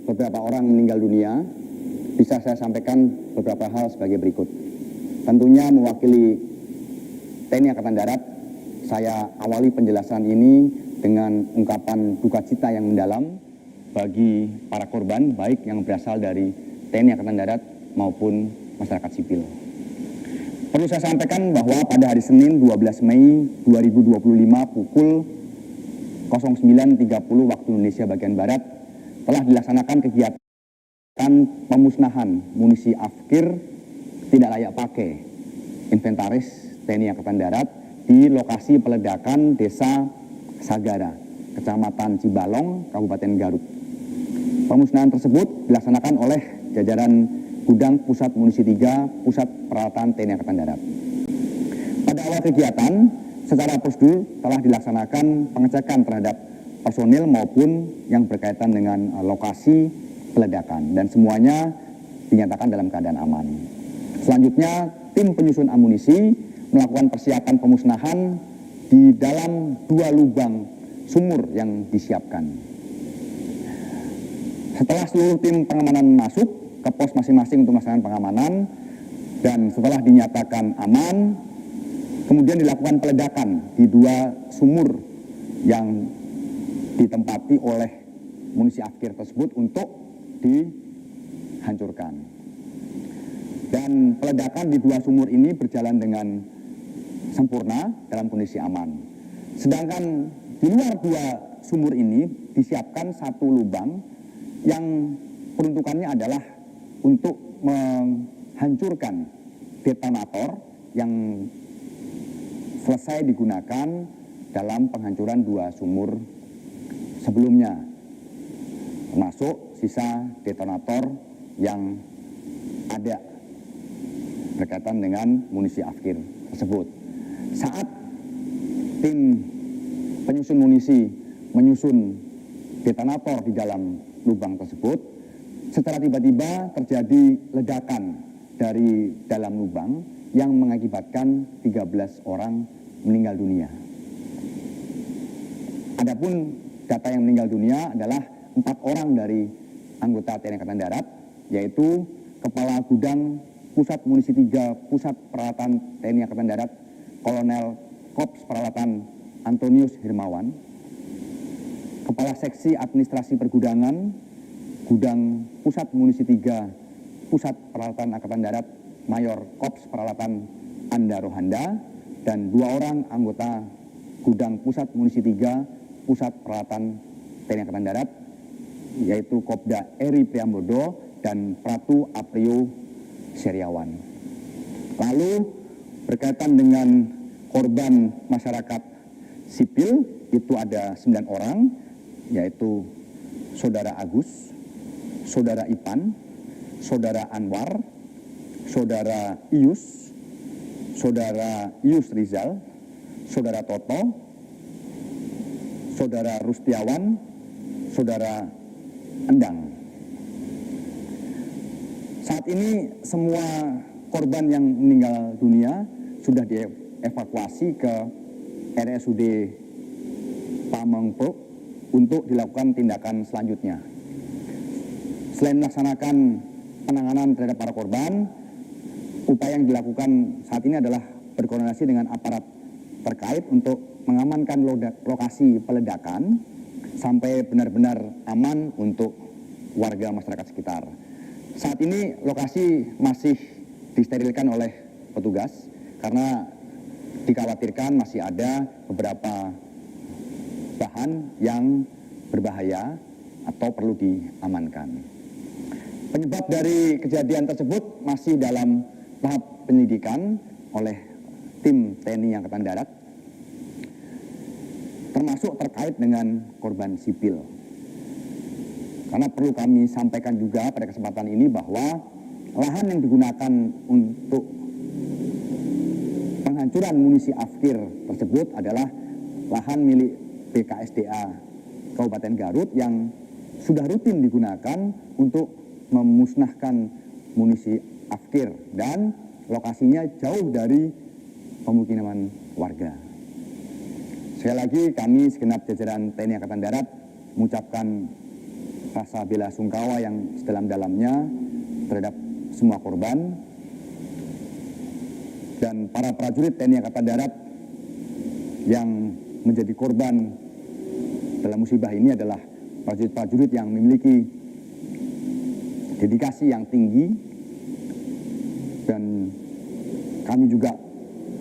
beberapa orang meninggal dunia, bisa saya sampaikan beberapa hal sebagai berikut. Tentunya mewakili TNI Angkatan Darat, saya awali penjelasan ini dengan ungkapan duka cita yang mendalam bagi para korban, baik yang berasal dari TNI Angkatan Darat maupun masyarakat sipil. Perlu saya sampaikan bahwa pada hari Senin 12 Mei 2025 pukul 09.30 waktu Indonesia bagian Barat telah dilaksanakan kegiatan pemusnahan munisi afkir tidak layak pakai inventaris TNI Angkatan Darat di lokasi peledakan Desa Sagara, Kecamatan Cibalong, Kabupaten Garut. Pemusnahan tersebut dilaksanakan oleh jajaran Gudang Pusat Munisi 3 Pusat Peralatan TNI Angkatan Darat. Pada awal kegiatan, secara prosedur telah dilaksanakan pengecekan terhadap personil maupun yang berkaitan dengan lokasi peledakan dan semuanya dinyatakan dalam keadaan aman. Selanjutnya, tim penyusun amunisi melakukan persiapan pemusnahan di dalam 2 lubang sumur yang disiapkan. Setelah seluruh tim pengamanan masuk ke pos masing-masing untuk melaksanakan pengamanan dan setelah dinyatakan aman, kemudian dilakukan peledakan di 2 sumur yang ditempati oleh munisi afkir tersebut untuk dihancurkan. Dan peledakan di 2 sumur ini berjalan dengan sempurna dalam kondisi aman. Sedangkan di luar 2 sumur ini disiapkan 1 lubang yang peruntukannya adalah untuk menghancurkan detonator yang selesai digunakan dalam penghancuran 2 sumur sebelumnya, termasuk sisa detonator yang ada berkaitan dengan munisi afkir tersebut. Saat tim penyusun munisi menyusun detonator di dalam lubang tersebut, secara tiba-tiba terjadi ledakan dari dalam lubang yang mengakibatkan 13 orang meninggal dunia. Adapun data yang meninggal dunia adalah 4 orang dari anggota TNI Angkatan Darat, yaitu Kepala Gudang Pusat Munisi 3 Pusat Peralatan TNI Angkatan Darat, Kolonel Korps Peralatan Antonius Hirmawan, Kepala Seksi Administrasi Pergudangan Gudang Pusat Munisi 3 Pusat Peralatan Angkatan Darat, Mayor Korps Peralatan Anda Rohanda, dan 2 orang anggota Gudang Pusat Munisi 3 Pusat Peralatan TNI Angkatan Darat, yaitu Kopda Eri Priambodo dan Pratu Aprio Seriawan. Lalu berkaitan dengan korban masyarakat sipil itu ada 9 orang, yaitu Saudara Agus, Saudara Ipan, Saudara Anwar, Saudara Ius, Saudara Ius Rizal, Saudara Toto, Saudara Rustiawan, Saudara Endang. Saat ini semua korban yang meninggal dunia sudah dievakuasi ke RSUD Pamengpeuk untuk dilakukan tindakan selanjutnya. Selain melaksanakan penanganan terhadap para korban, upaya yang dilakukan saat ini adalah berkoordinasi dengan aparat terkait untuk mengamankan lokasi peledakan sampai benar-benar aman untuk warga masyarakat sekitar. Saat ini lokasi masih disterilkan oleh petugas karena dikhawatirkan masih ada beberapa bahan yang berbahaya atau perlu diamankan. Penyebab dari kejadian tersebut masih dalam tahap penyelidikan oleh tim TNI Angkatan Darat, termasuk terkait dengan korban sipil. Karena perlu kami sampaikan juga pada kesempatan ini bahwa lahan yang digunakan untuk penghancuran munisi afkir tersebut adalah lahan milik BKSDA Kabupaten Garut yang sudah rutin digunakan untuk memusnahkan munisi afkir dan lokasinya jauh dari pemukiman warga. Sekali lagi kami segenap jajaran TNI Angkatan Darat mengucapkan rasa bela sungkawa yang sedalam-dalamnya terhadap semua korban, dan para prajurit TNI Angkatan Darat yang menjadi korban dalam musibah ini adalah prajurit-prajurit yang memiliki dedikasi yang tinggi, dan kami juga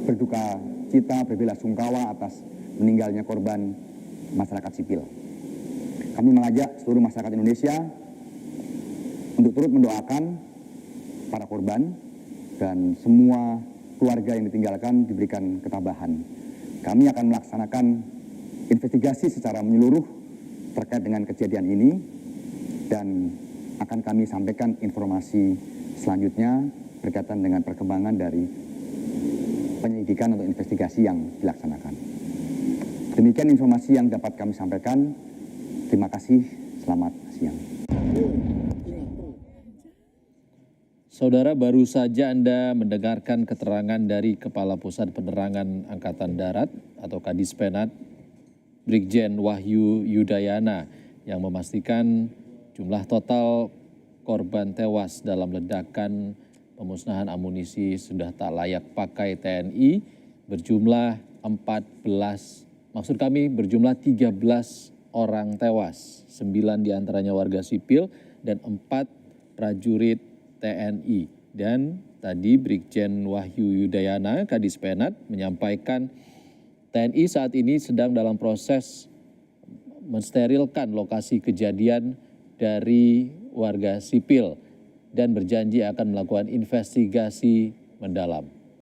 berduka cita, berbela sungkawa atas meninggalnya korban masyarakat sipil. Kami mengajak seluruh masyarakat Indonesia untuk turut mendoakan para korban dan semua keluarga yang ditinggalkan diberikan ketabahan. Kami akan melaksanakan investigasi secara menyeluruh terkait dengan kejadian ini dan akan kami sampaikan informasi selanjutnya berkaitan dengan perkembangan dari penyelidikan atau investigasi yang dilaksanakan. Demikian informasi yang dapat kami sampaikan. Terima kasih, selamat siang. Saudara, baru saja Anda mendengarkan keterangan dari Kepala Pusat Penerangan Angkatan Darat atau Kadispenat, Brigjen Wahyu Yudayana, yang memastikan jumlah total korban tewas dalam ledakan pemusnahan amunisi sudah tak layak pakai TNI berjumlah 13 orang tewas, 9 diantaranya warga sipil dan 4 prajurit TNI. Dan tadi Brigjen Wahyu Yudayana, Kadispenat, menyampaikan TNI saat ini sedang dalam proses mensterilkan lokasi kejadian dari warga sipil dan berjanji akan melakukan investigasi mendalam.